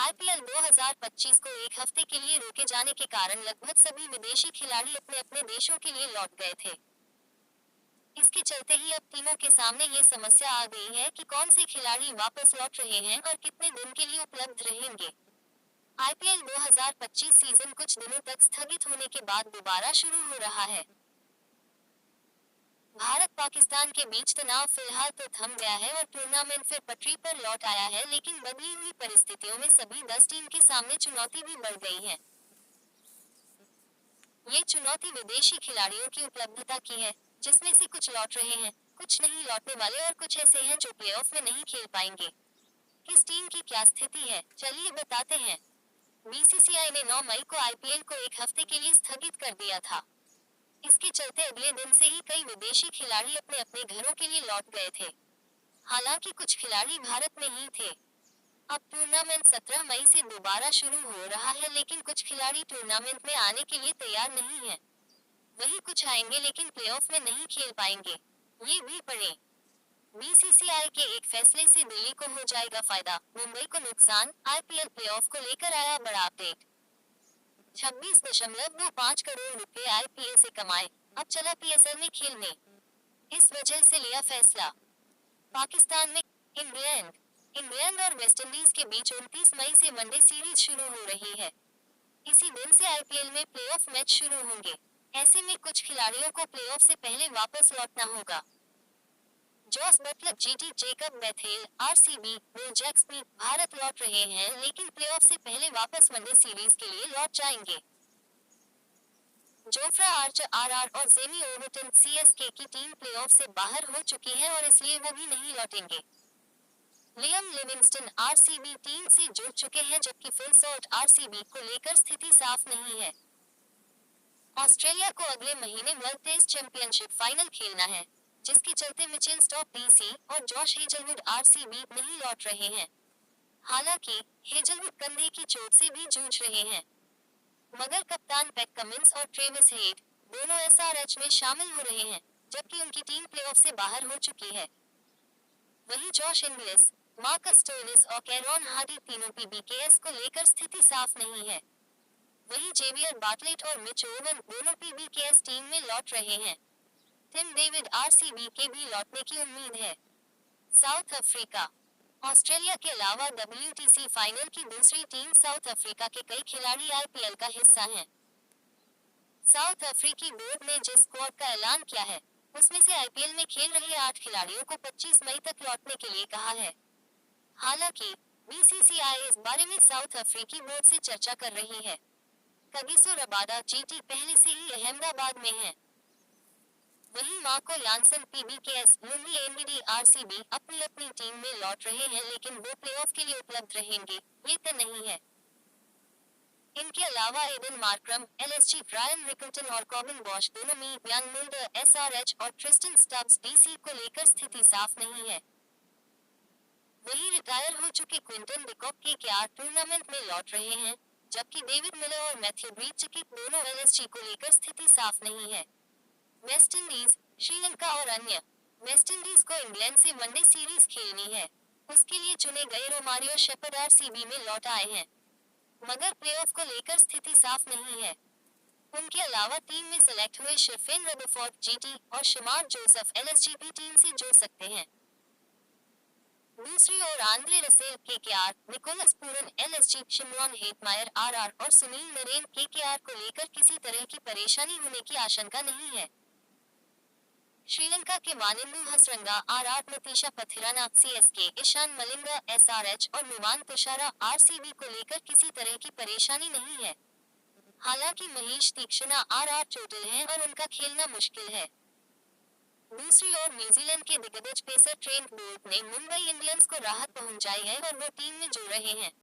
IPL 2025 को एक हफ्ते के लिए रोके जाने के कारण लगभग सभी विदेशी खिलाड़ी अपने अपने देशों के लिए लौट गए थे। इसके चलते ही अब टीमों के सामने ये समस्या आ गई है कि कौन से खिलाड़ी वापस लौट रहे हैं और कितने दिन के लिए उपलब्ध रहेंगे। आईपीएल 2025 सीजन कुछ दिनों तक स्थगित होने के बाद दोबारा शुरू हो रहा है। भारत पाकिस्तान के बीच तनाव फिलहाल तो थम गया है और टूर्नामेंट फिर पटरी पर लौट आया है, लेकिन बदली हुई परिस्थितियों में सभी 10 टीम के सामने चुनौती भी बढ़ गई है। ये चुनौती विदेशी खिलाड़ियों की उपलब्धता की है, जिसमें से कुछ लौट रहे हैं, कुछ नहीं लौटने वाले और कुछ ऐसे हैं जो प्लेऑफ में नहीं खेल पाएंगे। किस टीम की क्या स्थिति है, चलिए बताते हैं। बीसीसीआई ने 9 मई को आईपीएल को एक हफ्ते के लिए स्थगित कर दिया था। इसके चलते अगले दिन से ही कई विदेशी खिलाड़ी अपने अपने घरों के लिए लौट गए थे। हालांकि कुछ खिलाड़ी भारत में ही थे। अब टूर्नामेंट 17 मई से दोबारा शुरू हो रहा है, लेकिन कुछ खिलाड़ी टूर्नामेंट में आने के लिए तैयार नहीं हैं। वहीं कुछ आएंगे लेकिन प्लेऑफ में नहीं खेल पाएंगे। ये भी पढ़ें। बीसीसीआई के एक फैसले से दिल्ली को हो जाएगा फायदा, मुंबई को नुकसान। आईपीएल प्लेऑफ को लेकर आया बड़ा अपडेट। 26.25 करोड़ रुपए आईपीएल से कमाए, अब चला पीएसएल में खेलने। इस वजह से लिया फैसला। पाकिस्तान में इंग्लैंड और वेस्टइंडीज के बीच 29 मई से वनडे सीरीज शुरू हो रही है। इसी दिन से आईपीएल में प्लेऑफ मैच शुरू होंगे। ऐसे में कुछ खिलाड़ियों को प्लेऑफ से पहले वापस लौटना होगा। Jos Buttler, GT, Jacob Bethell, RCB, Will Jacks भी भारत लौट रहे हैं, लेकिन प्लेऑफ से पहले वापस वनडे सीरीज के लिए लौट जाएंगे। जोफ्रा आर्चर आरआर और जेमी ओवर्टन सीएसके की टीम प्लेऑफ से बाहर हो चुकी है और इसलिए वो भी नहीं लौटेंगे। लियम लिविंगस्टन आरसीबी टीम से जुड़ चुके हैं, जबकि फिल सॉल्ट आरसीबी को लेकर स्थिति साफ नहीं है। ऑस्ट्रेलिया को अगले महीने वर्ल्ड टेस्ट चैंपियनशिप फाइनल खेलना है, जिसके चलते मिचेल स्टॉक डीसी और जॉश हेजलवुड आरसीबी नहीं लौट रहे हैं। हालांकि हेजलवुड कंधे की चोट से भी जूझ रहे हैं, मगर कप्तान पैट कमिंस और ट्रेविस हेड दोनों एसआरएच में शामिल हो रहे हैं, जबकि उनकी टीम प्लेऑफ से बाहर हो चुकी है। वहीं जॉश इंग्लिस, मार्कस स्टोइनिस और कैरॉन हार्डी तीनों पीबीकेएस को लेकर स्थिति साफ नहीं है। वहीं जेवियर बाटलेट और मिच ओवन दोनों पीबीकेएस टीम में लौट रहे हैं। टिम डेविड आरसीबी के भी लौटने की उम्मीद है। साउथ अफ्रीका, ऑस्ट्रेलिया के अलावा डब्ल्यूटीसी फाइनल की दूसरी टीम साउथ अफ्रीका के कई खिलाड़ी आईपीएल का हिस्सा हैं। साउथ अफ्रीकी बोर्ड ने जिस स्क्वाड का ऐलान किया है, उसमें से आईपीएल में खेल रहे 8 खिलाड़ियों को 25 मई तक लौटने के लिए कहा है। हालांकि बीसीसीआई इस बारे में साउथ अफ्रीकी बोर्ड से चर्चा कर रही है। कगिसो रबाडा जीटी पहले से ही अहमदाबाद में है। वहीं Marco Jansen PBKS, lungi NBD RCB अपनी अपनी टीम में लौट रहे हैं, लेकिन वो प्लेऑफ के लिए उपलब्ध रहेंगे ये तय नहीं है। इनके अलावा Aiden Markram, LSG, Ryan Rickelton और कॉबिन बॉश दोनों में यंग मुल्डर एसआरएच और ट्रिस्टन स्टब्स डीसी को लेकर स्थिति साफ नहीं है। वहीं रिटायर हो चुके क्विंटन डिकॉक के टूर्नामेंट में लौट रहे हैं, जबकि डेविड मिलर और मैथ्यू ब्रीचकिक दोनों एलएसजी को लेकर स्थिति साफ नहीं है। वेस्टइंडीज, श्रीलंका और अन्य। वेस्टइंडीज को इंग्लैंड से वनडे सीरीज खेलनी है। उसके लिए चुने गए रोमारियो शेपर्ड आरसीबी में लौट आए हैं, मगर प्लेऑफ को लेकर स्थिति साफ नहीं है। उनके अलावा टीम में सेलेक्ट हुए शेफेन रदरफोर्ड जीटी और शमार जोसेफ एलएसजी टीम से जुड़ सकते हैं। दूसरी ओर Andre Russell KKR, Nicholas Pooran LSG, Shimron Hetmyer RR और सुनील नरेन केकेआर को लेकर किसी तरह की परेशानी होने की आशंका नहीं है। श्रीलंका के Wanindu Hasaranga RR, Matheesha Pathirana CSK, Eshan Malinga SRH और नुवान तुषारा आरसीबी को लेकर किसी तरह की परेशानी नहीं है। हालांकि महेश तीक्ष्णा आरआर चोटिल हैं और उनका खेलना मुश्किल है। दूसरी ओर न्यूजीलैंड के दिग्गज पेसर ट्रेंट बोल्ट ने मुंबई इंडियंस को राहत पहुंचाई है और वो टीम में जुड़ रहे हैं।